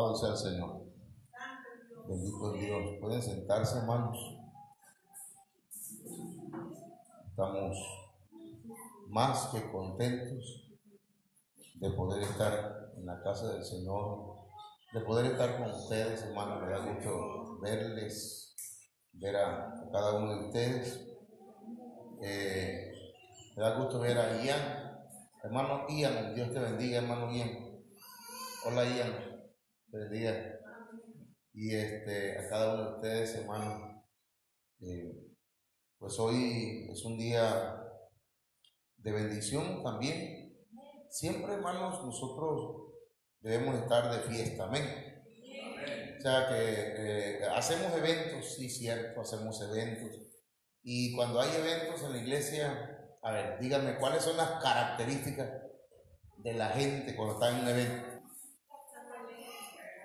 Alabado sea el Señor. Bendito es Dios. Pueden sentarse, hermanos. Estamos más que contentos de poder estar en la casa del Señor, de poder estar con ustedes, hermanos. Me da gusto verles, ver a cada uno de ustedes. Me da gusto ver a Ian, hermano Ian. Dios te bendiga, hermano Ian. Hola, Ian, te bendiga. Y a cada uno de ustedes, hermano. Pues hoy es un día de bendición también. Siempre, hermanos, nosotros debemos estar de fiesta, amén. O sea que hacemos eventos, sí, cierto, hacemos eventos. Y cuando hay eventos en la iglesia, a ver, díganme, ¿cuáles son las características de la gente cuando está en un evento?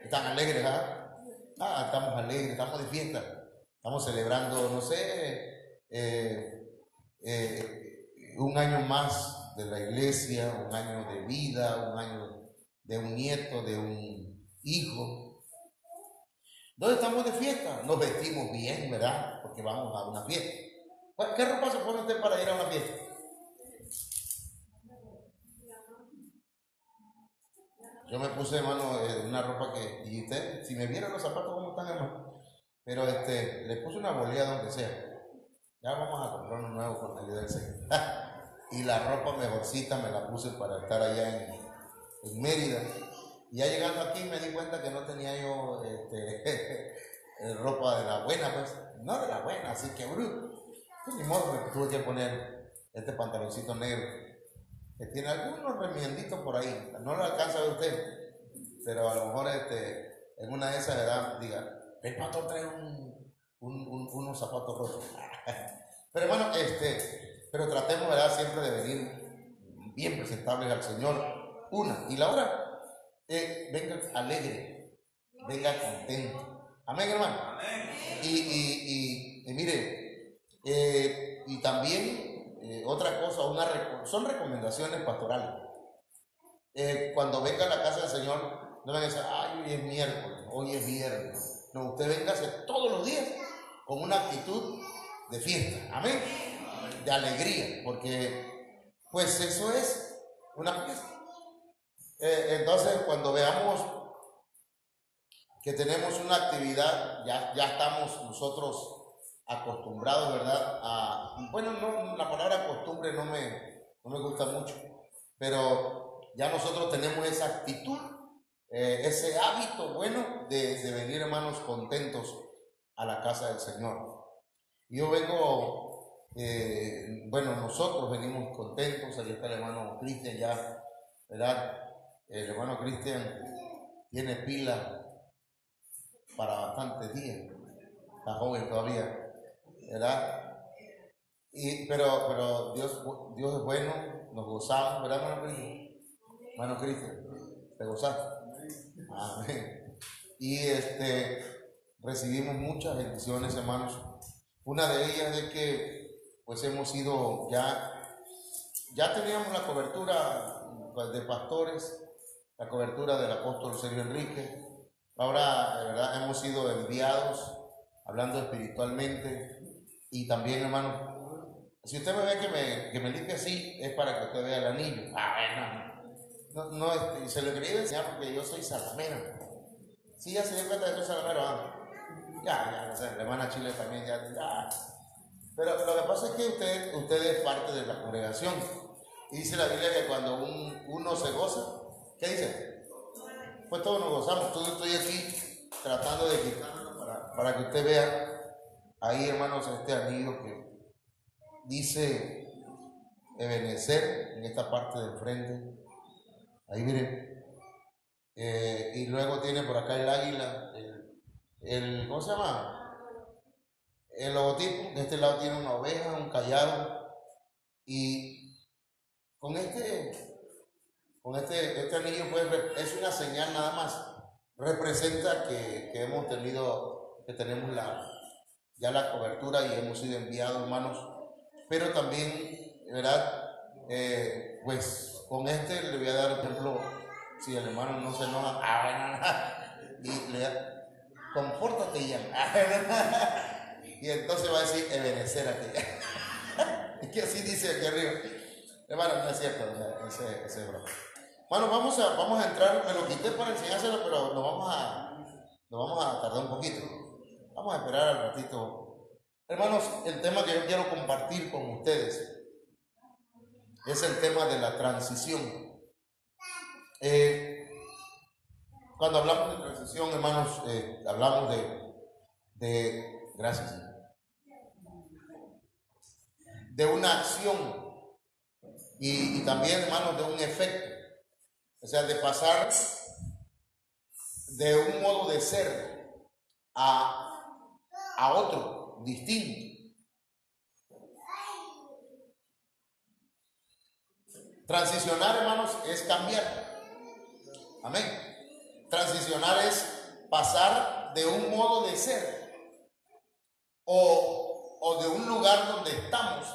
¿Están alegres, estamos alegres, estamos de fiesta, estamos celebrando, no sé, un año más de la iglesia, un año de vida, un año de un nieto, de un hijo. ¿Dónde estamos de fiesta? Nos vestimos bien, ¿verdad? Porque vamos a una fiesta. ¿Qué ropa se pone usted para ir a una fiesta? Yo me puse, hermano, una ropa que, y usted, si me vieran los zapatos como están, hermano, pero le puse una bolilla donde sea. Ya vamos a comprar uno nuevo con la ayuda del Señor. Y la ropa mejorcita me la puse para estar allá en Mérida. Y ya llegando aquí me di cuenta que no tenía yo ropa de la buena, pues, no de la buena, así que bruto. Pues, ni modo, me tuve que poner este pantaloncito negro, que tiene algunos remienditos por ahí, no lo alcanza a ver usted, pero a lo mejor en una de esas edades diga, el pastor trae unos zapatos rotos. Pero hermano, pero tratemos, ¿verdad?, siempre de venir bien presentables al Señor, una, y la otra, venga alegre, venga contento, amén, hermano. Amén. Y mire, y también otra cosa, son recomendaciones pastorales. Cuando venga a la casa del Señor, no venga a decir, ay, hoy es miércoles, hoy es viernes. No, usted venga a hacer todos los días con una actitud de fiesta, amén, de alegría, porque pues eso es una fiesta. Entonces, cuando veamos que tenemos una actividad, ya estamos nosotros acostumbrados, ¿verdad? Bueno, no, la palabra costumbre no me gusta mucho, pero ya nosotros tenemos esa actitud, ese hábito bueno de venir, hermanos, contentos a la casa del Señor. Yo vengo, bueno, nosotros venimos contentos. Allí está el hermano Cristian ya, ¿verdad? El hermano Cristian tiene pila para bastantes días, está joven todavía, ¿verdad? Pero Dios es bueno, nos gozamos, ¿verdad, hermano Cristian? Hermano Cristian, ¿te gozaste? Amén. Y recibimos muchas bendiciones, hermanos. Una de ellas es que pues hemos ido, ya teníamos la cobertura de pastores, la cobertura del apóstol Sergio Enrique. Ahora, de verdad, hemos sido enviados, hablando espiritualmente. Y también, hermano, si usted me ve que me limpie así, es para que usted vea el anillo. No, se lo quería enseñar porque yo soy salamero. Sí, ya se dio cuenta que soy salamero. Ya, o sea, la hermana Chile también, ya. Pero lo que pasa es que usted es parte de la congregación. Y dice la Biblia que cuando uno se goza, ¿qué dice? Pues todos nos gozamos. Yo estoy aquí tratando de quitarlo para que usted vea ahí, hermanos, este anillo que dice Ebenezer en esta parte del frente. Ahí miren. Y luego tiene por acá el águila, ¿cómo se llama? El logotipo. De este lado tiene una oveja, un cayado. Y con este anillo, pues, es una señal nada más. Representa que hemos tenido, que tenemos ya la cobertura y hemos sido enviados, hermanos. Pero también, ¿verdad? Pues con le voy a dar ejemplo. Si el hermano no se enoja, y le compórtate y ya. Y entonces va a decir, ebenecérate. Es que así dice aquí arriba. Hermano, no es cierto, ese es broma. Bueno, vamos a entrar, me lo quité para enseñárselo, pero nos vamos a tardar un poquito. Vamos a esperar al ratito. Hermanos, el tema que yo quiero compartir con ustedes es el tema de la transición. Cuando hablamos de transición, hermanos, hablamos gracias, de una acción y también, hermanos, de un efecto. O sea, de pasar de un modo de ser a otro, distinto. Transicionar, hermanos, es cambiar. Amén. Transicionar es pasar de un modo de ser o de un lugar donde estamos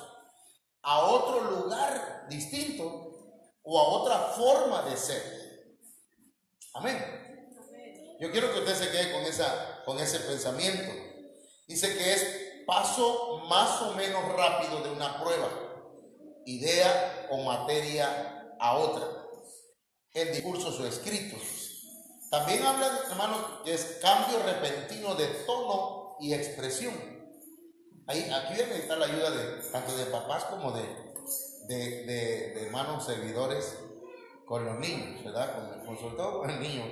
a otro lugar distinto o a otra forma de ser. Amén. Yo quiero que usted se quede con ese pensamiento. Dice que es paso más o menos rápido de una prueba, idea o materia a otra, en discursos o escritos. También hablan, hermanos, que es cambio repentino de tono y expresión. Aquí voy a necesitar la ayuda tanto de papás como de hermanos servidores con los niños, ¿verdad? Sobre todo con el niño,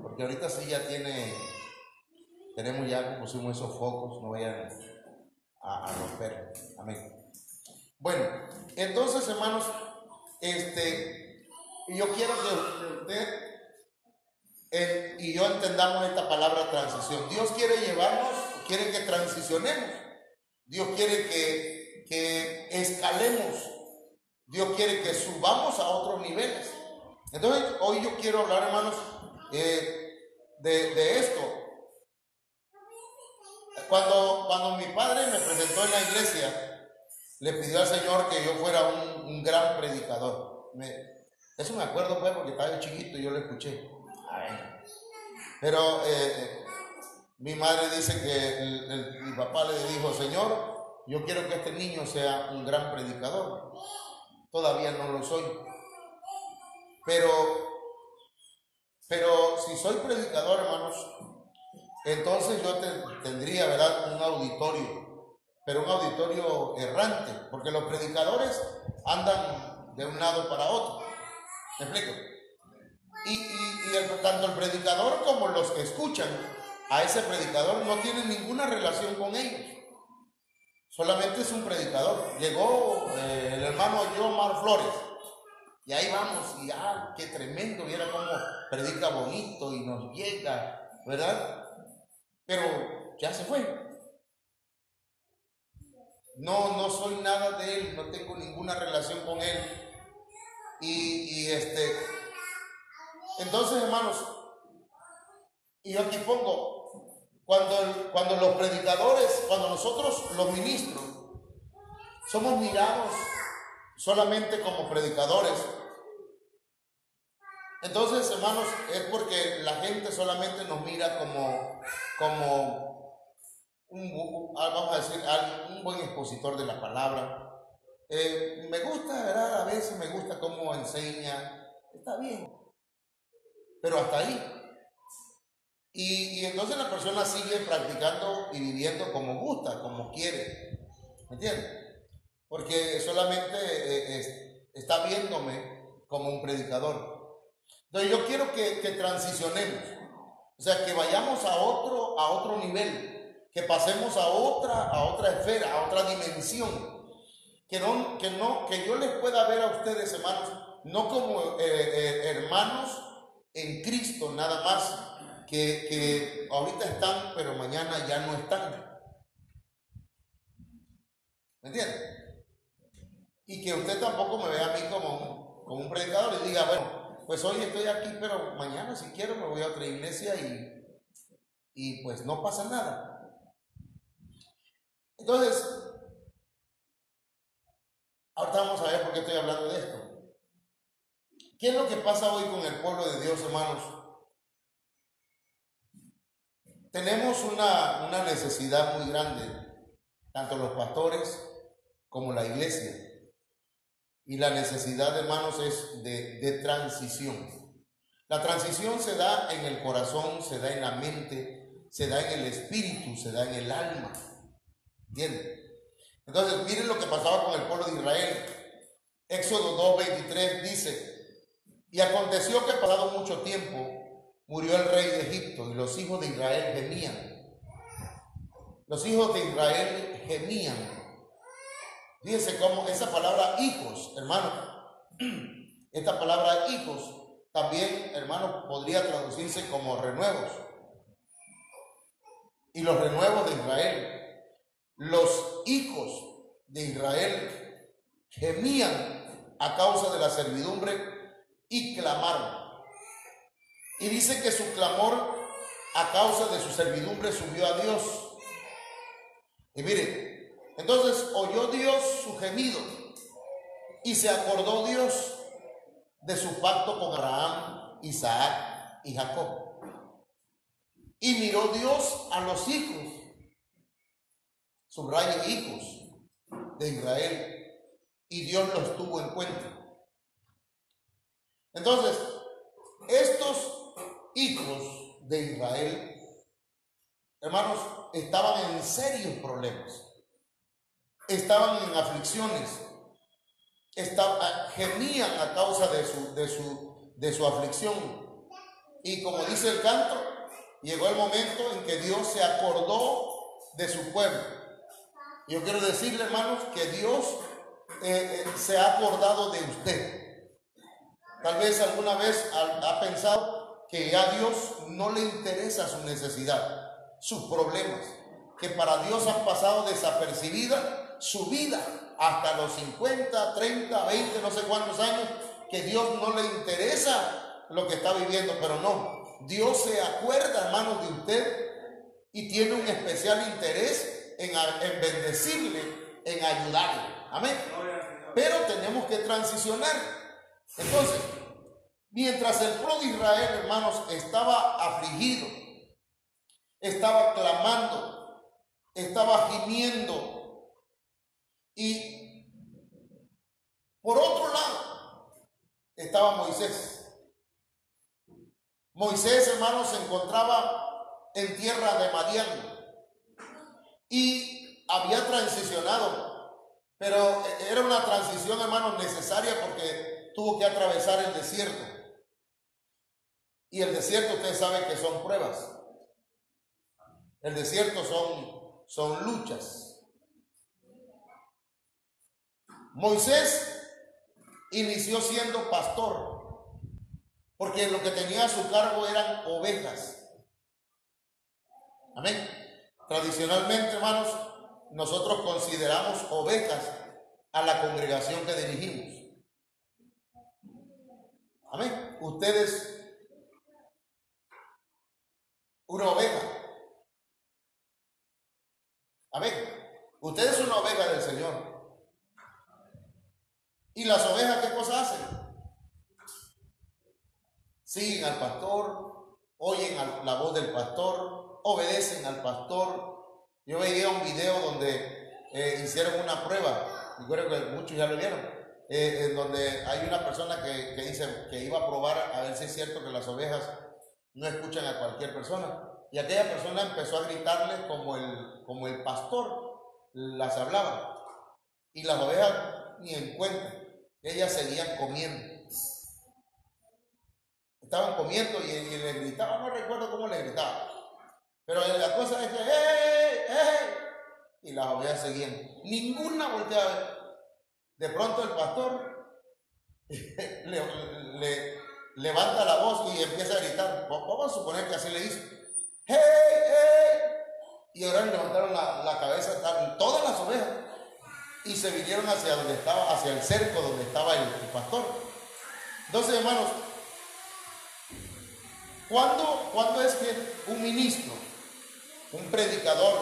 porque ahorita sí ya tenemos ya, como pusimos esos focos, no vayan a romper. Amén. Bueno, entonces, hermanos, yo quiero que usted y yo entendamos esta palabra transición. Dios quiere llevarnos, quiere que transicionemos. Dios quiere que escalemos. Dios quiere que subamos a otros niveles. Entonces, hoy yo quiero hablar, hermanos, de esto. Cuando mi padre me presentó en la iglesia, le pidió al Señor que yo fuera un gran predicador. Eso me acuerdo, pues, porque estaba chiquito y yo lo escuché. Pero mi madre dice que mi papá le dijo: Señor, yo quiero que este niño sea un gran predicador. Todavía no lo soy. Pero si soy predicador, hermanos, entonces yo tendría, ¿verdad?, un auditorio, pero un auditorio errante, porque los predicadores andan de un lado para otro. ¿Me explico? Y tanto el predicador como los que escuchan a ese predicador no tienen ninguna relación con ellos. Solamente es un predicador. Llegó el hermano Yomar Flores, y ahí vamos, y qué tremendo, viera cómo predica bonito y nos llega, ¿verdad? Pero ya se fue. No soy nada de él, no tengo ninguna relación con él. Entonces, hermanos, y yo aquí pongo, cuando los predicadores, cuando nosotros los ministros somos mirados solamente como predicadores, entonces, hermanos, es porque la gente solamente nos mira como vamos a decir, un buen expositor de la palabra. Me gusta, ¿verdad? A veces me gusta cómo enseña, está bien, pero hasta ahí. Y entonces la persona sigue practicando y viviendo como gusta, como quiere. ¿Me entiendes? Porque solamente está viéndome como un predicador. Entonces yo quiero que transicionemos. O sea, que vayamos a otro nivel. Que pasemos a otra esfera, a otra dimensión. Que yo les pueda ver a ustedes, hermanos, no como hermanos en Cristo nada más, que ahorita están, pero mañana ya no están. ¿Me entienden? Y que usted tampoco me vea a mí como un predicador y diga, bueno, pues hoy estoy aquí, pero mañana si quiero me voy a otra iglesia y pues no pasa nada. Entonces, ahorita vamos a ver por qué estoy hablando de esto. ¿Qué es lo que pasa hoy con el pueblo de Dios, hermanos? tenemos una necesidad muy grande, tanto los pastores como la iglesia. Y la necesidad, hermanos, es de transición. La transición se da en el corazón, se da en la mente, se da en el espíritu, se da en el alma. ¿Entienden? Entonces, miren lo que pasaba con el pueblo de Israel. Éxodo 2:23 dice: y aconteció que pasado mucho tiempo murió el rey de Egipto y los hijos de Israel gemían. Los hijos de Israel gemían. Fíjense cómo esa palabra hijos, hermano, esta palabra hijos también, hermano, podría traducirse como renuevos. Y los renuevos de Israel, los hijos de Israel gemían a causa de la servidumbre y clamaron. Y dice que su clamor a causa de su servidumbre subió a Dios. Y miren, entonces oyó Dios su gemido y se acordó Dios de su pacto con Abraham, Isaac y Jacob. Y miró Dios a los hijos, subraye hijos de Israel, y Dios los tuvo en cuenta. Entonces, estos hijos de Israel, hermanos, estaban en serios problemas. Estaban en aflicciones, gemían a causa de su aflicción. Y como dice el canto, llegó el momento en que Dios se acordó de su pueblo. Yo quiero decirle, hermanos, que Dios se ha acordado de usted. Tal vez alguna vez ha pensado que ya a Dios no le interesa su necesidad, sus problemas, que para Dios han pasado desapercibida su vida hasta los 50, 30, 20, no sé cuántos años, que Dios no le interesa lo que está viviendo. Pero no, Dios se acuerda, hermanos, de usted y tiene un especial interés en bendecirle, en ayudarle. Amén. Pero tenemos que transicionar. Entonces, mientras el pueblo de Israel, hermanos, estaba afligido, estaba clamando, estaba gimiendo, y por otro lado estaba Moisés. Moisés, hermanos, se encontraba en tierra de Madián y había transicionado, pero era una transición, hermanos, necesaria, porque tuvo que atravesar el desierto. Y el desierto, ustedes saben que son pruebas. El desierto son luchas. Moisés inició siendo pastor, porque lo que tenía a su cargo eran ovejas. Amén. Tradicionalmente, hermanos, nosotros consideramos ovejas a la congregación que dirigimos. Amén. Ustedes, una oveja. Amén. Usted es una oveja del Señor. ¿Y las ovejas qué cosa hacen? Siguen al pastor, oyen la voz del pastor, obedecen al pastor. Yo veía un video donde hicieron una prueba, y creo que muchos ya lo vieron, en donde hay una persona que dice que iba a probar a ver si es cierto que las ovejas no escuchan a cualquier persona. Y aquella persona empezó a gritarle como el pastor las hablaba. Y las ovejas ni en cuenta. Ellas seguían comiendo. Estaban comiendo y le gritaban, no recuerdo cómo le gritaban. Pero la cosa es que, ¡hey, hey! Y las ovejas seguían. Ninguna volteaba a ver. De pronto el pastor le levanta la voz y empieza a gritar. Vamos a suponer que así le hizo. ¡Hey, hey! Y ahora levantaron la cabeza, estaban todas las ovejas. Y se vinieron hacia donde estaba, hacia el cerco donde estaba el pastor. Entonces, hermanos, ¿cuándo es que un ministro, un predicador,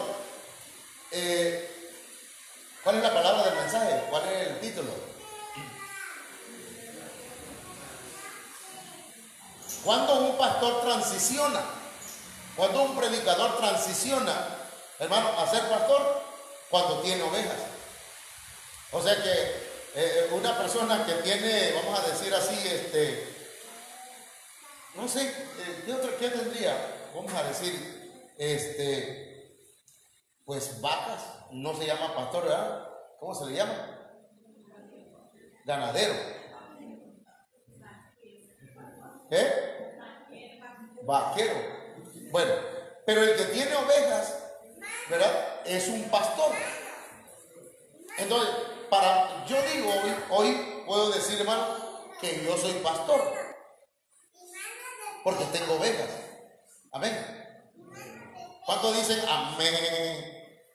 cuál es la palabra del mensaje? ¿Cuál es el título? ¿Cuándo un pastor transiciona? Cuando un predicador transiciona, hermano, a ser pastor, cuando tiene ovejas. O sea que una persona que tiene, vamos a decir así, no sé, ¿qué tendría? Vamos a decir, pues vacas, no se llama pastor, ¿verdad? ¿Cómo se le llama? Ganadero. Vaquero. Bueno, pero el que tiene ovejas, ¿verdad? Es un pastor. Entonces, yo digo hoy puedo decir, hermano, que yo soy pastor, porque tengo ovejas. Amén. ¿Cuántos dicen amén?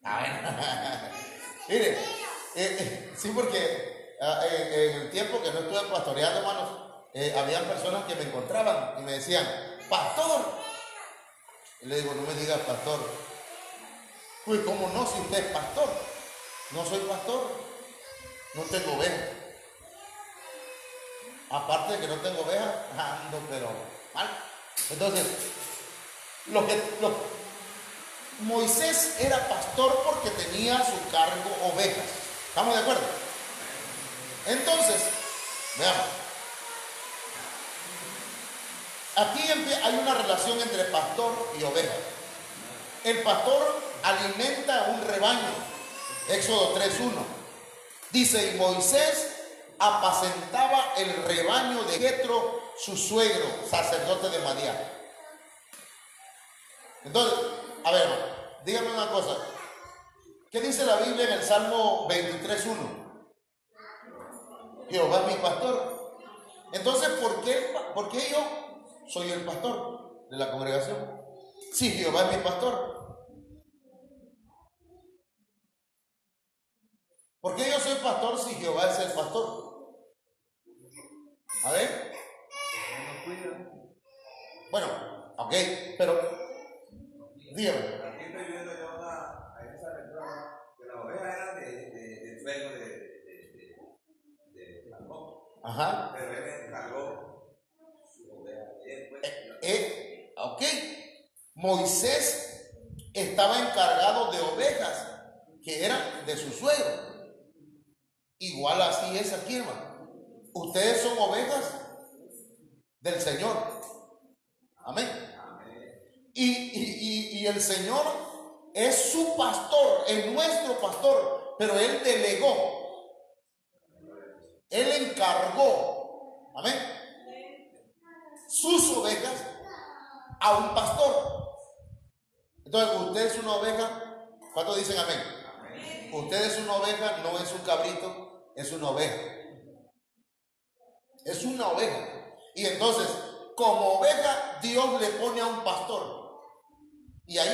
Amén. Mire, sí, porque en el tiempo que no estuve pastoreando, hermanos, habían personas que me encontraban y me decían, pastor. Y le digo, no me digas pastor. Pues, ¿cómo no? Si usted es pastor. No soy pastor, no tengo ovejas. Aparte de que no tengo ovejas, ando pero mal. Entonces, Moisés era pastor porque tenía a su cargo ovejas. ¿Estamos de acuerdo? Entonces, veamos. Aquí hay una relación entre pastor y oveja. El pastor alimenta un rebaño. Éxodo 3:1 dice, y Moisés apacentaba el rebaño de Jetro, su suegro, sacerdote de Madián. Entonces, a ver, dígame una cosa. ¿Qué dice la Biblia en el Salmo 23:1? Jehová es mi pastor. Entonces, ¿por qué yo soy el pastor de la congregación? Si Jehová es mi pastor. ¿Por qué yo soy pastor si Jehová es el pastor? A ver. Bueno, ok, pero dígame. Aquí estoy viendo yo a esa persona que las ovejas eran del suelo de Jacob. Ajá. Pero él encargó sus ovejas. Ok. Moisés estaba encargado de ovejas que eran de su suegro. Igual así es aquí, hermano. Ustedes son ovejas del Señor. Amén. Y el Señor es su pastor, es nuestro pastor, pero Él delegó, Él encargó, amén, sus ovejas a un pastor. Entonces, usted es una oveja. ¿Cuántos dicen amén? Usted es una oveja, no es un cabrito, es una oveja. Es una oveja. Y entonces, como oveja, Dios le pone a un pastor. Y ahí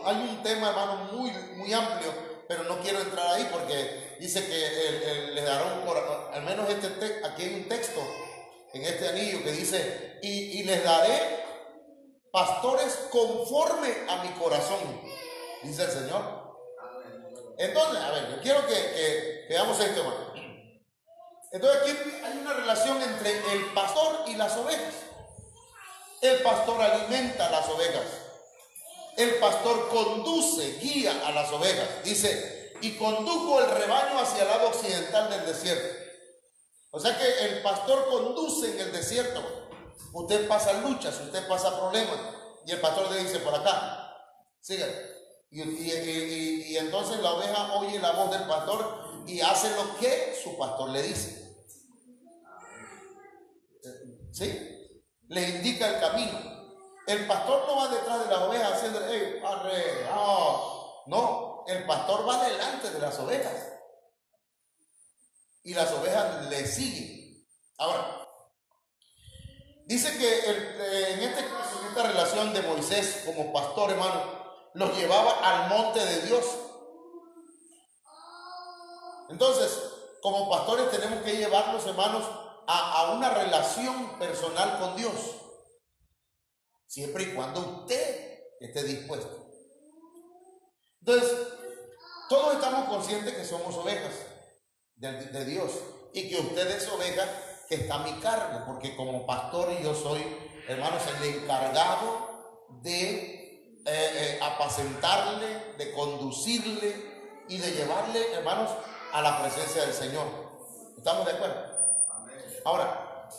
hay un tema, hermano, muy, muy amplio, pero no quiero entrar ahí porque dice que les dará un corazón. Al menos aquí hay un texto en este anillo que dice, y les daré pastores conforme a mi corazón, dice el Señor. Entonces, a ver, yo quiero que veamos esto, hermano. Entonces aquí hay una relación entre el pastor y las ovejas. El pastor alimenta a las ovejas. El pastor conduce, guía a las ovejas. Dice, y condujo el rebaño hacia el lado occidental del desierto. O sea que el pastor conduce en el desierto. Usted pasa luchas, usted pasa problemas. Y el pastor le dice, por acá, sígale. Y entonces la oveja oye la voz del pastor y hace lo que su pastor le dice. ¿Sí? Le indica el camino. El pastor no va detrás de las ovejas haciendo, arre, no, el pastor va delante de las ovejas. Y las ovejas le siguen. Ahora, dice que en este caso, en esta relación de Moisés como pastor, hermano, los llevaba al monte de Dios. Entonces, como pastores tenemos que llevarlos, hermanos, a una relación personal con Dios, siempre y cuando usted esté dispuesto. Entonces, todos estamos conscientes que somos ovejas de Dios y que usted es oveja que está a mi cargo, porque como pastor yo soy, hermanos, el encargado de apacentarle, de conducirle y de llevarle, hermanos, a la presencia del Señor. ¿Estamos de acuerdo? Ahora,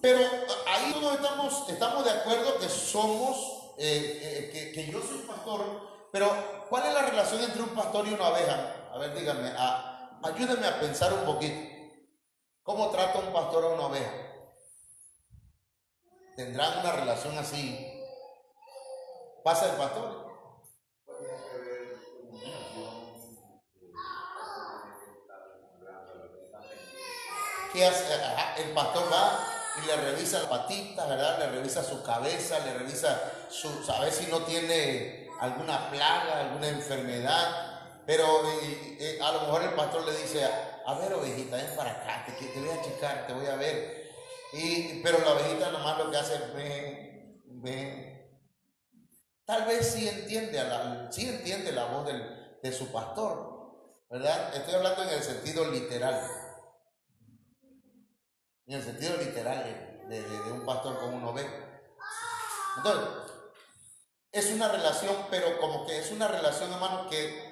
pero ahí todos estamos de acuerdo que somos, que yo soy pastor, pero ¿cuál es la relación entre un pastor y una oveja? A ver, díganme, ayúdenme a pensar un poquito. ¿Cómo trata un pastor a una oveja? ¿Tendrán una relación así? ¿Pasa el pastor? ¿Qué hace? El pastor va y le revisa las patitas, ¿verdad? Le revisa su cabeza, le revisa a ver si no tiene alguna plaga, alguna enfermedad. Pero a lo mejor el pastor le dice, a ver, ovejita, ven para acá, te voy a checar, te voy a ver. Pero la ovejita nomás lo que hace es ven. Tal vez sí entiende la voz de su pastor, ¿verdad? Estoy hablando en el sentido literal. En el sentido literal de un pastor con una oveja. Entonces, es una relación, pero como que es una relación, hermano, que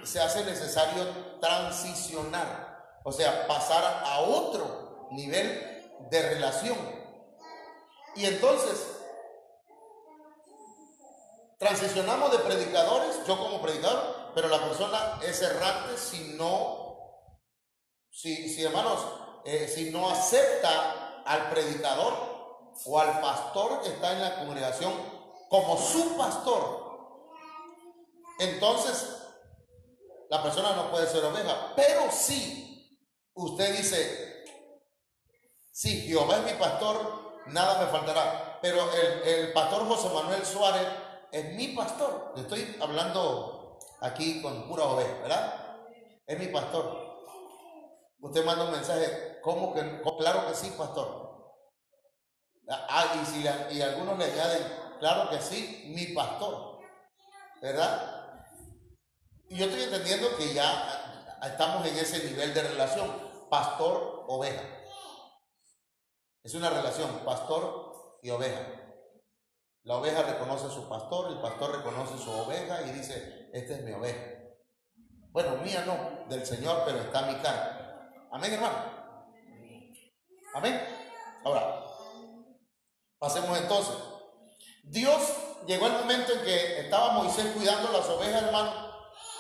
se hace necesario transicionar. O sea, pasar a otro nivel de relación. Y entonces, transicionamos de predicadores, yo como predicador, pero la persona es errante si hermanos, si no acepta al predicador o al pastor que está en la congregación como su pastor. Entonces, la persona no puede ser oveja. Pero si usted dice, si Jehová es mi pastor, nada me faltará. Pero el pastor José Manuel Suárez es mi pastor. Le estoy hablando aquí con pura oveja, ¿verdad? Es mi pastor. Usted manda un mensaje, ¿cómo que? Claro que sí, pastor. Y algunos le añaden, claro que sí, mi pastor, ¿verdad? Y yo estoy entendiendo que ya estamos en ese nivel de relación, pastor-oveja. Es una relación, pastor y oveja. La oveja reconoce a su pastor, el pastor reconoce a su oveja y dice, esta es mi oveja. Bueno, mía no, del Señor, pero está a mi cargo. Amén, hermano. Amén. Ahora, pasemos entonces. Dios llegó el momento en que estaba Moisés cuidando las ovejas, hermano.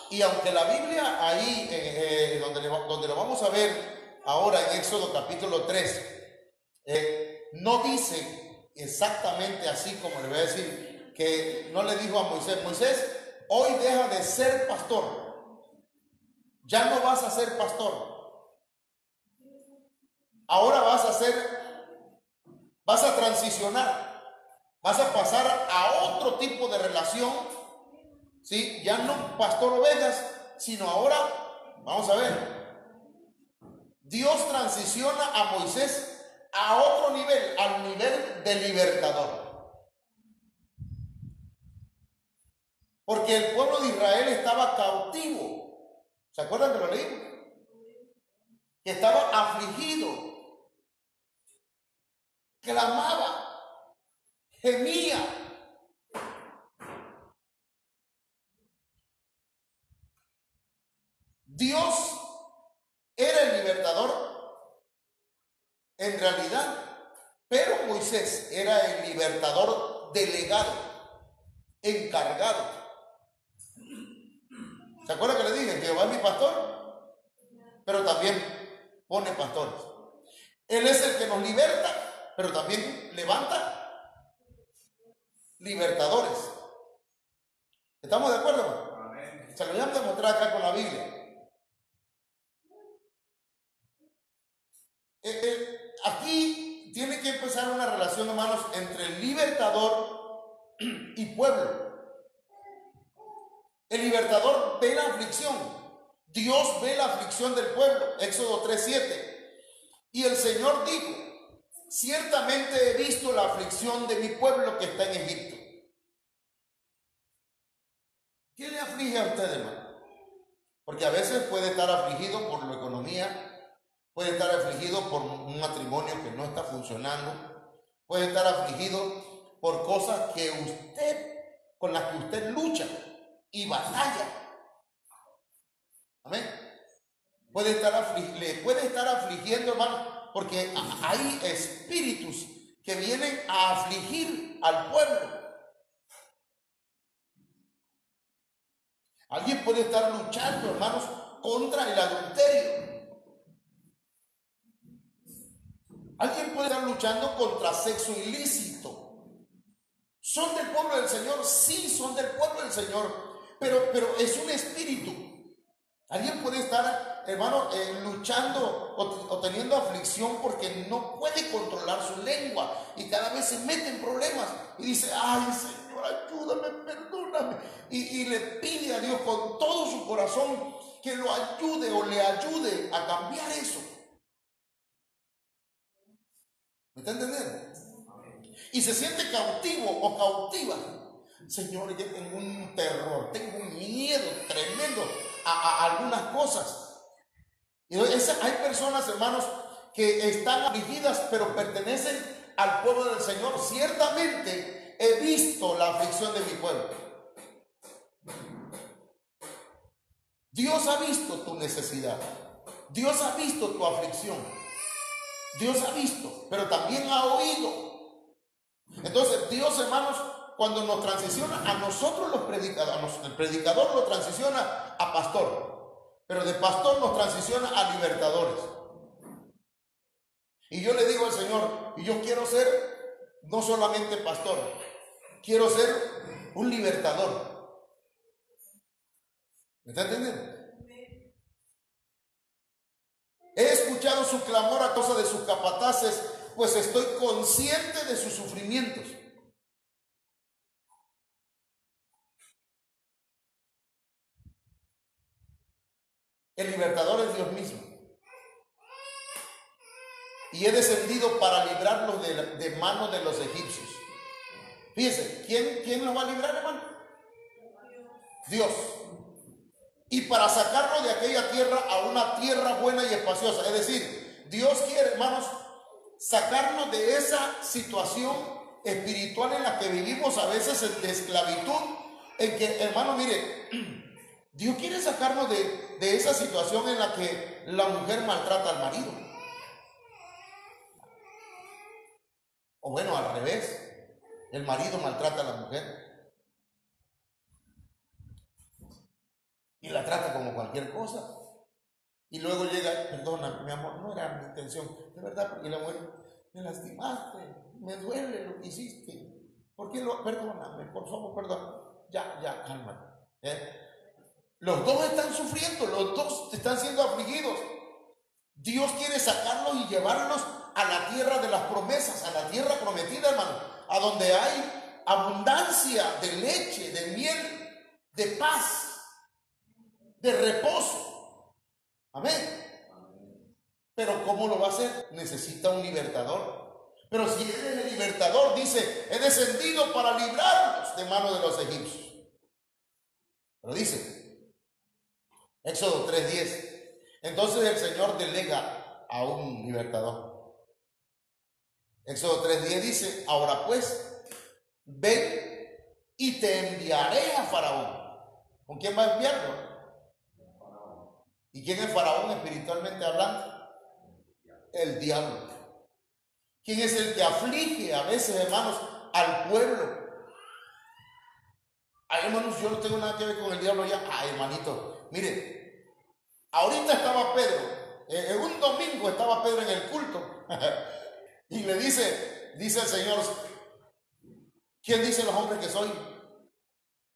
Y aunque la Biblia ahí, donde lo vamos a ver ahora en Éxodo capítulo 3, no dice exactamente así como le voy a decir, que no le dijo a Moisés, Moisés, hoy deja de ser pastor. Ya no vas a ser pastor. Ahora vas a transicionar, vas a pasar a otro tipo de relación, ¿sí? Ya no pastor ovejas, sino ahora, vamos a ver, Dios transiciona a Moisés a otro nivel, al nivel de libertador. Porque el pueblo de Israel estaba cautivo. ¿Se acuerdan que lo leímos? Que estaba afligido. Clamaba, gemía. Dios era el libertador en realidad, pero Moisés era el libertador delegado, encargado. ¿Se acuerdan que le dije? Jehová es mi pastor, pero también pone pastores. Él es el que nos liberta, pero también levanta libertadores. ¿Estamos de acuerdo? Amén. Se lo voy a demostrar acá con la Biblia. Aquí tiene que empezar una relación, hermanos, entre el libertador y pueblo. El libertador ve la aflicción. Dios ve la aflicción del pueblo. Éxodo 3:7. Y el Señor dijo, ciertamente he visto la aflicción de mi pueblo que está en Egipto. ¿Qué le aflige a usted, hermano? Porque a veces puede estar afligido por la economía, puede estar afligido por un matrimonio que no está funcionando, puede estar afligido por cosas que usted con las que usted lucha y batalla. Amén. Le puede estar afligiendo, hermano, porque hay espíritus que vienen a afligir al pueblo. Alguien puede estar luchando, hermanos, contra el adulterio. Alguien puede estar luchando contra sexo ilícito. ¿Son del pueblo del Señor? Sí, son del pueblo del Señor, pero es un espíritu. Alguien puede estar, hermano, luchando o teniendo aflicción porque no puede controlar su lengua y cada vez se mete en problemas y dice: ay, Señor, ayúdame, perdóname, y le pide a Dios con todo su corazón que lo ayude o le ayude a cambiar eso. ¿Me está entendiendo? Y se siente cautivo o cautiva. Señor, yo tengo un terror, tengo un miedo tremendo a algunas cosas. Y hay personas, hermanos, que están afligidas, pero pertenecen al pueblo del Señor. Ciertamente he visto la aflicción de mi pueblo. Dios ha visto tu necesidad. Dios ha visto tu aflicción. Dios ha visto, pero también ha oído. Entonces Dios, hermanos, cuando nos transiciona a nosotros los predicadores, el predicador lo transiciona a pastor, pero de pastor nos transiciona a libertadores. Y yo le digo al Señor, y yo quiero ser no solamente pastor, quiero ser un libertador. ¿Me está entendiendo? He escuchado su clamor a causa de sus capataces, pues estoy consciente de sus sufrimientos. El libertador es Dios mismo. Y he descendido para librarlos de manos de los egipcios. Fíjense, ¿quién los va a librar, hermano? Dios. Y para sacarlos de aquella tierra a una tierra buena y espaciosa. Es decir, Dios quiere, hermanos, sacarnos de esa situación espiritual en la que vivimos a veces de esclavitud. En que, hermano, mire, Dios quiere sacarnos de esa situación en la que la mujer maltrata al marido. O bueno, al revés, el marido maltrata a la mujer y la trata como cualquier cosa. Y luego llega: perdona, mi amor, no era mi intención, de verdad, porque la mujer: me lastimaste, me duele lo que hiciste. ¿Por qué perdóname, por favor, perdón? Ya, cálmate. Los dos están sufriendo, los dos están siendo afligidos. Dios quiere sacarlos y llevarlos a la tierra de las promesas, a la tierra prometida, hermano, a donde hay abundancia de leche, de miel, de paz, de reposo. Amén. Pero ¿cómo lo va a hacer? Necesita un libertador. Pero si Él es el libertador, dice: he descendido para librarlos de mano de los egipcios. Pero dice, Éxodo 3:10, entonces el Señor delega a un libertador. Éxodo 3:10 dice: ahora pues, ven y te enviaré a Faraón. ¿Con quién va a enviarlo? ¿Y quién es Faraón espiritualmente hablando? El diablo. ¿Quién es el que aflige a veces, hermanos, al pueblo? Ay, hermanos, yo no tengo nada que ver con el diablo ya. Ay, hermanito, mire, ahorita estaba Pedro, un domingo estaba Pedro en el culto y le dice el Señor: ¿quién dicen los hombres que soy?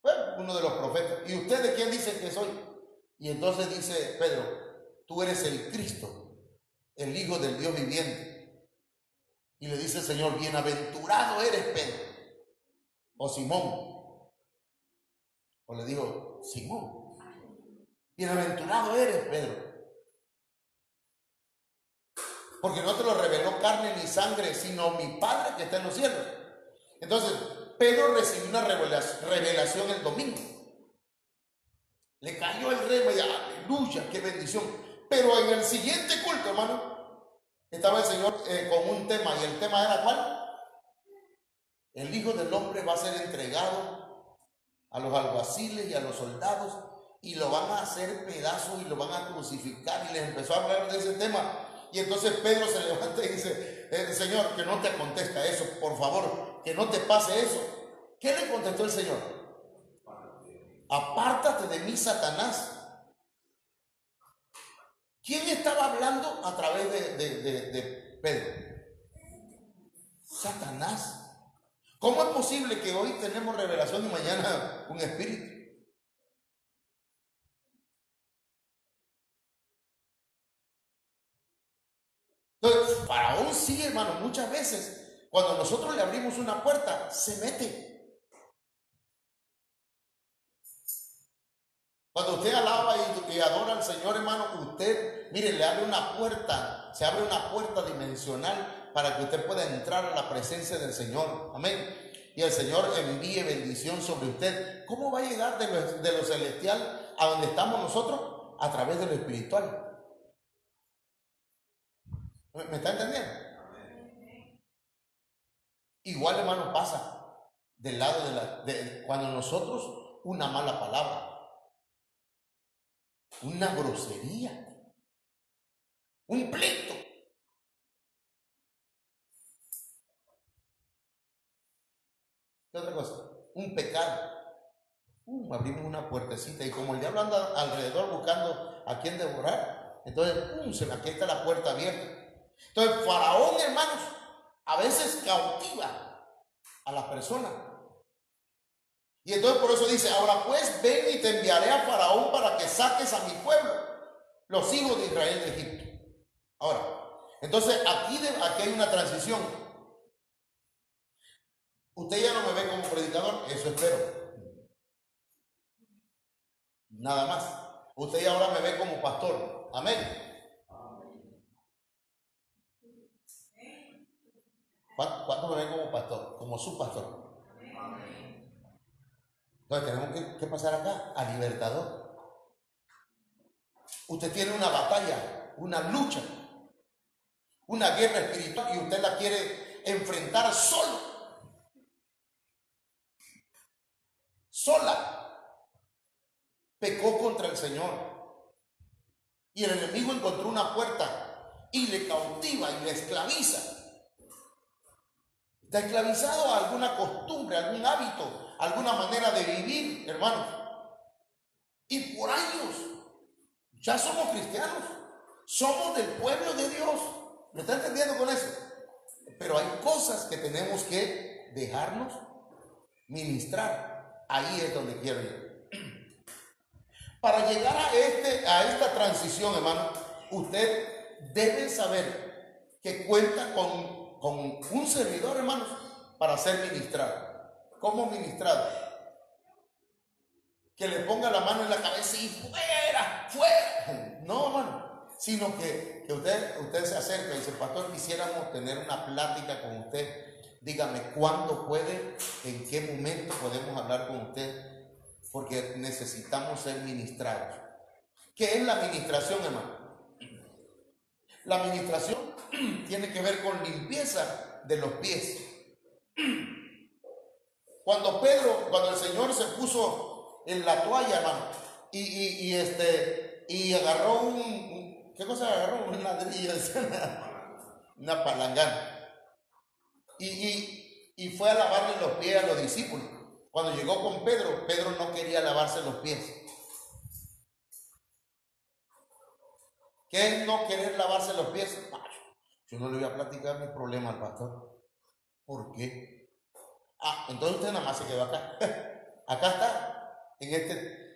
Bueno, uno de los profetas. ¿Y ustedes quién dicen que soy? Y entonces dice Pedro: tú eres el Cristo, el Hijo del Dios viviente. Y le dice el Señor: bienaventurado eres, Pedro, o Simón. O le dijo: Simón, bienaventurado eres, Pedro, porque no te lo reveló carne ni sangre, sino mi Padre que está en los cielos. Entonces Pedro recibió una revelación el domingo. Le cayó el rema y aleluya, qué bendición. Pero en el siguiente culto, hermano, estaba el Señor con un tema. ¿Y el tema era cuál? El Hijo del Hombre va a ser entregado a los alguaciles y a los soldados, y lo van a hacer pedazos y lo van a crucificar, y les empezó a hablar de ese tema. Y entonces Pedro se levanta y dice, Señor, que no te acontezca eso, por favor, que no te pase eso. ¿Qué le contestó el Señor? Apártate de mí, Satanás. ¿Quién estaba hablando a través de Pedro? Satanás. ¿Cómo es posible que hoy tenemos revelación y mañana un espíritu? Entonces, Faraón sí, hermano, muchas veces cuando nosotros le abrimos una puerta, se mete. Cuando usted alaba y adora al Señor, hermano, usted, mire, le abre una puerta, se abre una puerta dimensional para que usted pueda entrar a la presencia del Señor. Amén. Y el Señor envíe bendición sobre usted. ¿Cómo va a llegar de lo celestial a donde estamos nosotros? A través de lo espiritual. ¿Me está entendiendo? Igual, hermano, pasa del lado de cuando nosotros una mala palabra, una grosería, un pleito. ¿Qué otra cosa? Un pecado. Abrimos una puertecita y como el diablo anda alrededor buscando a quien devorar, entonces aquí está la puerta abierta. Entonces Faraón, hermanos, a veces cautiva a la persona. Y entonces por eso dice, ahora pues ven y te enviaré a Faraón para que saques a mi pueblo, los hijos de Israel de Egipto. Ahora, entonces aquí hay una transición. Usted ya no me ve como predicador, eso espero. Nada más. Usted ya ahora me ve como pastor. Amén. ¿Cuántos me ven como pastor? Como su pastor. Entonces tenemos que pasar acá a libertador. Usted tiene una batalla, una lucha, una guerra espiritual y usted la quiere enfrentar solo. Sola. Pecó contra el Señor. Y el enemigo encontró una puerta y le cautiva y le esclaviza. Está esclavizado a alguna costumbre, algún hábito, alguna manera de vivir, hermanos. Y por años ya somos cristianos, somos del pueblo de Dios. ¿Me está entendiendo con eso? Pero hay cosas que tenemos que dejarnos ministrar. Ahí es donde quiero ir. Para llegar a esta transición, hermano, usted debe saber que cuenta con un servidor, hermanos, para ser ministrado. ¿Cómo ministrado? Que le ponga la mano en la cabeza y fuera, fuera. No, hermano, sino que usted se acerca y dice, pastor, quisiéramos tener una plática con usted. Dígame, ¿cuándo puede? ¿En qué momento podemos hablar con usted? Porque necesitamos ser ministrados. ¿Qué es la administración, hermano? La administración tiene que ver con limpieza de los pies. Cuando el Señor se puso en la toalla, hermano, y agarró ¿qué cosa agarró? Un ladrillo, una palangana. Y fue a lavarle los pies a los discípulos. Cuando llegó con Pedro, Pedro no quería lavarse los pies. ¿Qué es no querer lavarse los pies? Yo no le voy a platicar mi problema al pastor. ¿Por qué? Entonces usted nada más se quedó acá. Acá está.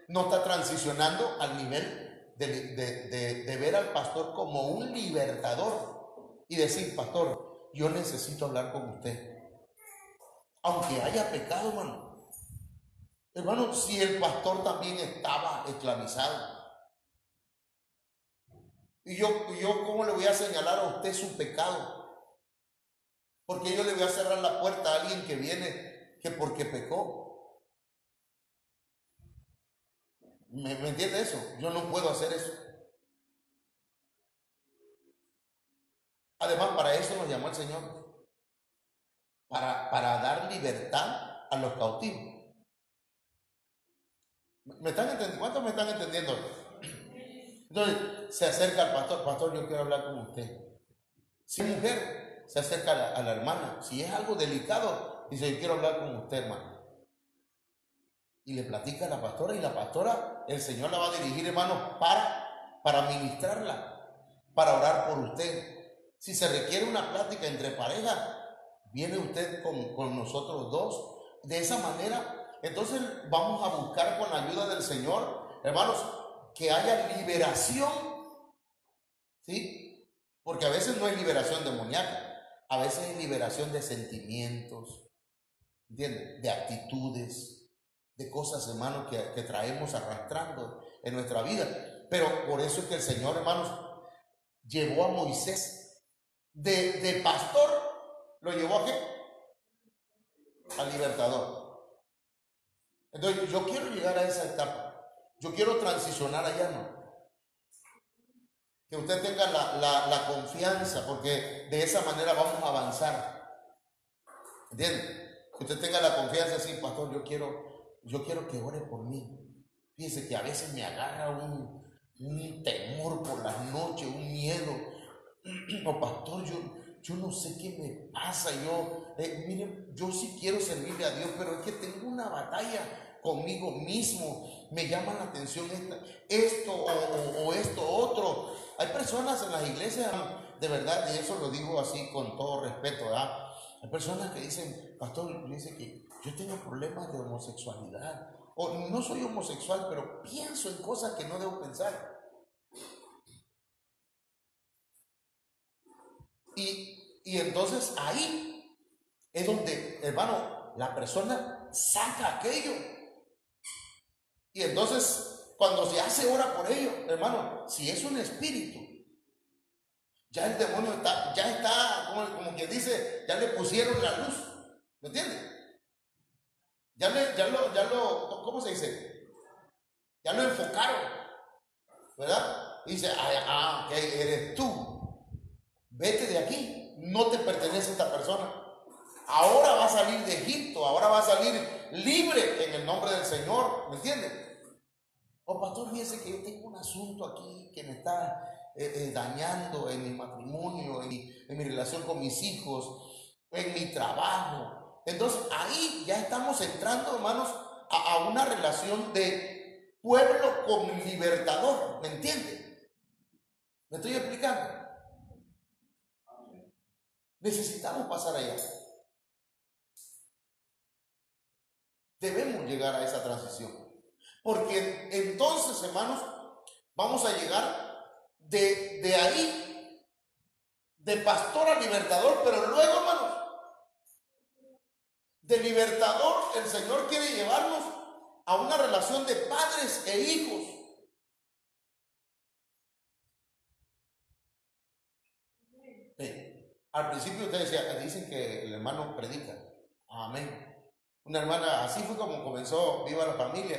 No está transicionando al nivel de ver al pastor como un libertador y decir, pastor, yo necesito hablar con usted. Aunque haya pecado, hermano. Hermano, si el pastor también estaba esclavizado. Y yo ¿cómo le voy a señalar a usted su pecado? Porque yo le voy a cerrar la puerta a alguien que viene que porque pecó. ¿Me entiende eso? Yo no puedo hacer eso. Además, para eso nos llamó el Señor. Para dar libertad a los cautivos. ¿Me están entendiendo? ¿Cuántos me están entendiendo? Entonces se acerca al pastor, pastor, yo quiero hablar con usted. Si es mujer, se acerca a la hermana. Si es algo delicado, dice, yo quiero hablar con usted, hermano. Y le platica a la pastora, y la pastora, el Señor la va a dirigir, hermano, para ministrarla, para orar por usted. Si se requiere una plática entre pareja, viene usted con nosotros dos. De esa manera, entonces vamos a buscar con la ayuda del Señor, hermanos, que haya liberación, ¿sí? Porque a veces no es liberación demoníaca, a veces es liberación de sentimientos, ¿entiendes? De actitudes, de cosas, hermanos, que traemos arrastrando en nuestra vida. Pero por eso es que el Señor, hermanos, llevó a Moisés de pastor, lo llevó a ¿qué? Al libertador. Entonces yo quiero llegar a esa etapa, yo quiero transicionar allá, ¿no? Que usted tenga la confianza, porque de esa manera vamos a avanzar, ¿entiende? Que usted tenga la confianza, así, pastor, yo quiero que ore por mí. Fíjese que a veces me agarra un temor por las noches, un miedo. No, pastor, yo no sé qué me pasa. Miren, yo sí quiero servirle a Dios, pero es que tengo una batalla conmigo mismo. Me llama la atención esto o esto otro. Hay personas en las iglesias, de verdad, y eso lo digo así con todo respeto, ¿verdad? Hay personas que dicen, pastor, dice que yo tengo problemas de homosexualidad, o no soy homosexual, pero pienso en cosas que no debo pensar. Y entonces ahí es donde, hermano, la persona saca aquello. Y entonces, cuando se hace ora por ello, hermano, si es un espíritu, ya el demonio está como quien dice, ya le pusieron la luz. ¿Me entiendes? ¿Cómo se dice? Ya lo enfocaron, ¿verdad? Y dice, ok, eres tú. Vete de aquí, no te pertenece esta persona. Ahora va a salir de Egipto, ahora va a salir libre en el nombre del Señor, ¿me entiendes? Oh, pastor, fíjese que yo tengo un asunto aquí que me está dañando en mi matrimonio, en mi relación con mis hijos, en mi trabajo. Entonces ahí ya estamos entrando, hermanos, a una relación de pueblo con libertador, ¿me entiende? ¿Me estoy explicando? Necesitamos pasar allá. Debemos llegar a esa transición. Porque entonces, hermanos, vamos a llegar de ahí, de pastor a libertador, pero luego, hermanos, de libertador, el Señor quiere llevarnos a una relación de padres e hijos. Al principio ustedes dicen que el hermano predica. Amén. Una hermana, así fue como comenzó Viva la Familia.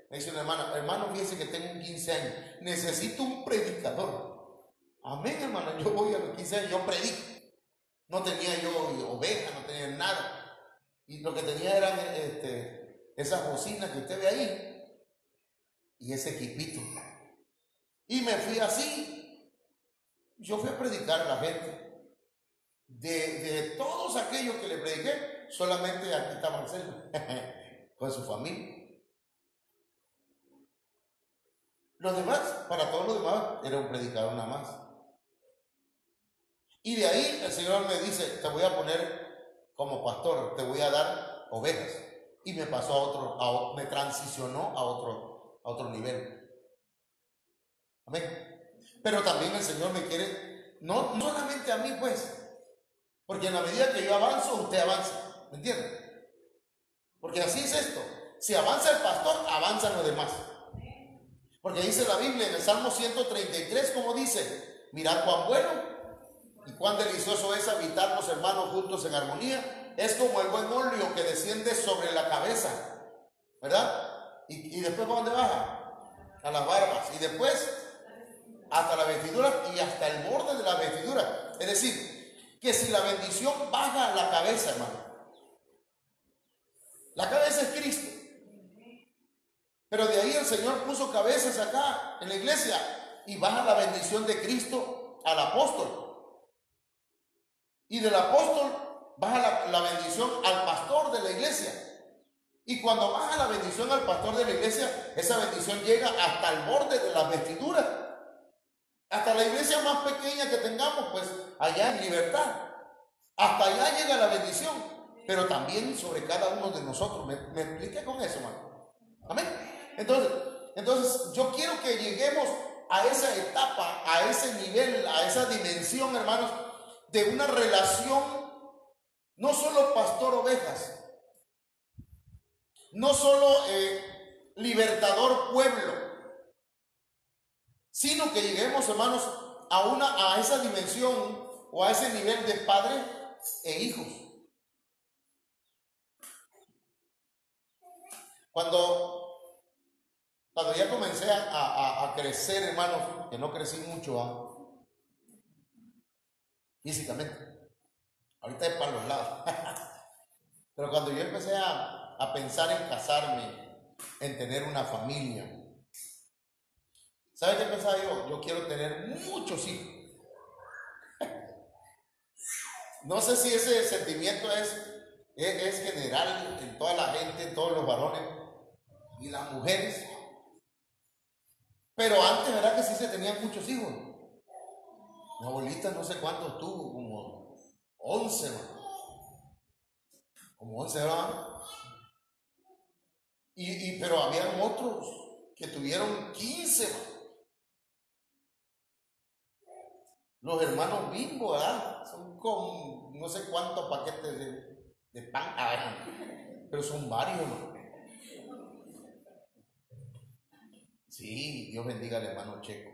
Me dice una hermana, hermano, fíjese que tengo 15 años, necesito un predicador. Amén, hermano, yo voy a los 15 años, yo predico. No tenía yo ovejas, no tenía nada. Y lo que tenía eran esas bocinas que usted ve ahí y ese equipito. Y me fui así. Yo fui a predicar a la gente. De todos aquellos que le prediqué, solamente aquí está Marcelo, con su familia. Los demás, para todos los demás, era un predicador nada más. Y de ahí el Señor me dice, te voy a poner como pastor, te voy a dar ovejas. Y me pasó me transicionó a otro nivel. Amén. Pero también el Señor me quiere, no solamente a mí, pues, porque en la medida que yo avanzo, usted avanza. ¿Me entiende? Porque así es esto. Si avanza el pastor, avanzan los demás. Porque dice la Biblia en el Salmo 133, como dice, mirad cuán bueno y cuán delicioso es habitar los hermanos juntos en armonía. Es como el buen óleo que desciende sobre la cabeza, ¿verdad? Y después, ¿a dónde baja? A las barbas. Y después hasta la vestidura y hasta el borde de la vestidura. Es decir, que si la bendición baja a la cabeza, hermano, la cabeza es Cristo. Pero de ahí el Señor puso cabezas acá en la iglesia y baja la bendición de Cristo al apóstol. Y del apóstol baja la bendición al pastor de la iglesia. Y cuando baja la bendición al pastor de la iglesia, esa bendición llega hasta el borde de las vestiduras. Hasta la iglesia más pequeña que tengamos, pues allá en Libertad. Hasta allá llega la bendición, pero también sobre cada uno de nosotros. ¿Me expliqué con eso, hermano? Amén. Entonces, yo quiero que lleguemos a esa etapa, a ese nivel, a esa dimensión, hermanos, de una relación, no solo pastor-ovejas, no solo libertador pueblo, sino que lleguemos, hermanos, a esa dimensión o a ese nivel de padre e hijos. Cuando ya comencé a crecer, hermanos, que no crecí mucho físicamente, ahorita es para los lados, pero cuando yo empecé a pensar en casarme, en tener una familia, ¿sabe qué pensaba yo? Yo quiero tener muchos hijos. No sé si ese sentimiento es general en toda la gente, en todos los varones y las mujeres. Pero antes, ¿verdad que sí se tenían muchos hijos? Mi abuelita no sé cuántos tuvo, como 11, ¿no? Como 11, ¿verdad? Pero habían otros que tuvieron 15, ¿no? Los hermanos Bimbo, ¿verdad? Son con no sé cuántos paquetes de pan, pero son varios, ¿no? Sí, Dios bendiga al hermano Checo.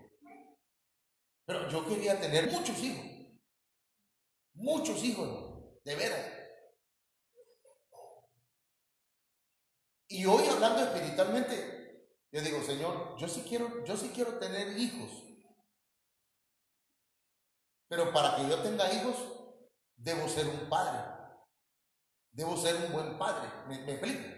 Pero yo quería tener muchos hijos, ¿no? De veras. Y hoy, hablando espiritualmente, yo digo, Señor, yo sí quiero tener hijos. Pero para que yo tenga hijos, debo ser un padre. Debo ser un buen padre. ¿Me explico?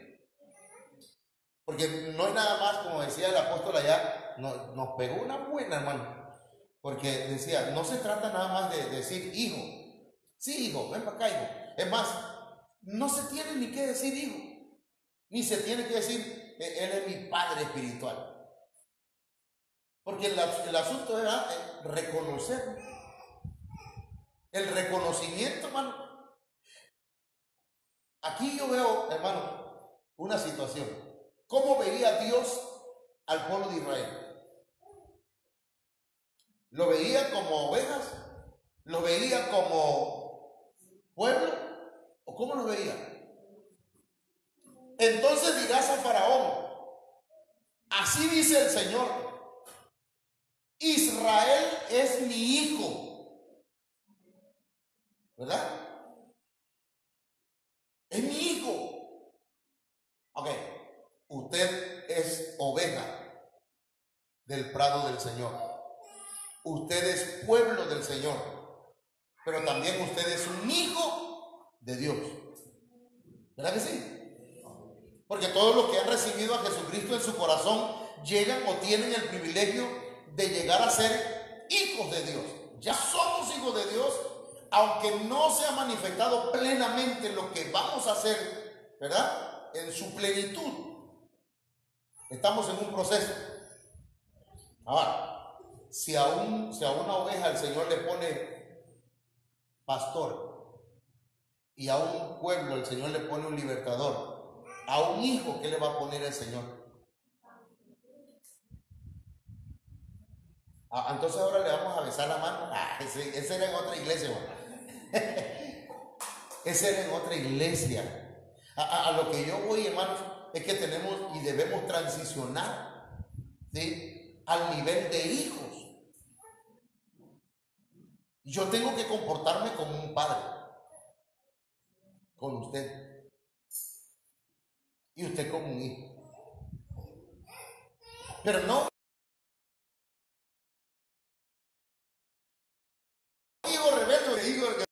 Porque no es nada más, como decía el apóstol allá, nos pegó una buena, hermano. Porque decía, no se trata nada más de decir hijo. Sí, hijo, ven para acá, hijo. Es más, no se tiene ni que decir hijo. Ni se tiene que decir, él es mi padre espiritual. Porque el asunto era reconocer. El reconocimiento, hermano. Aquí yo veo, hermano, una situación. ¿Cómo veía Dios al pueblo de Israel? ¿Lo veía como ovejas? ¿Lo veía como pueblo? ¿O cómo lo veía? Entonces dirás a Faraón, así dice el Señor, Israel es mi hijo. ¿Verdad? Es mi hijo. Ok, usted es oveja del prado del Señor. Usted es pueblo del Señor. Pero también usted es un hijo de Dios. ¿Verdad que sí? Porque todos los que han recibido a Jesucristo en su corazón llegan o tienen el privilegio de llegar a ser hijos de Dios. Ya somos hijos de Dios, aunque no se ha manifestado plenamente lo que vamos a hacer, ¿verdad? En su plenitud. Estamos en un proceso. Ahora, si a una oveja el Señor le pone pastor y a un pueblo el Señor le pone un libertador, a un hijo, ¿qué le va a poner el Señor? Entonces ahora le vamos a besar la mano. Ese era en otra iglesia, ¿no? Ese era en otra iglesia. A lo que yo voy, hermanos, es que tenemos y debemos transicionar, ¿sí?, al nivel de hijos. Yo tengo que comportarme como un padre con usted y usted como un hijo, pero no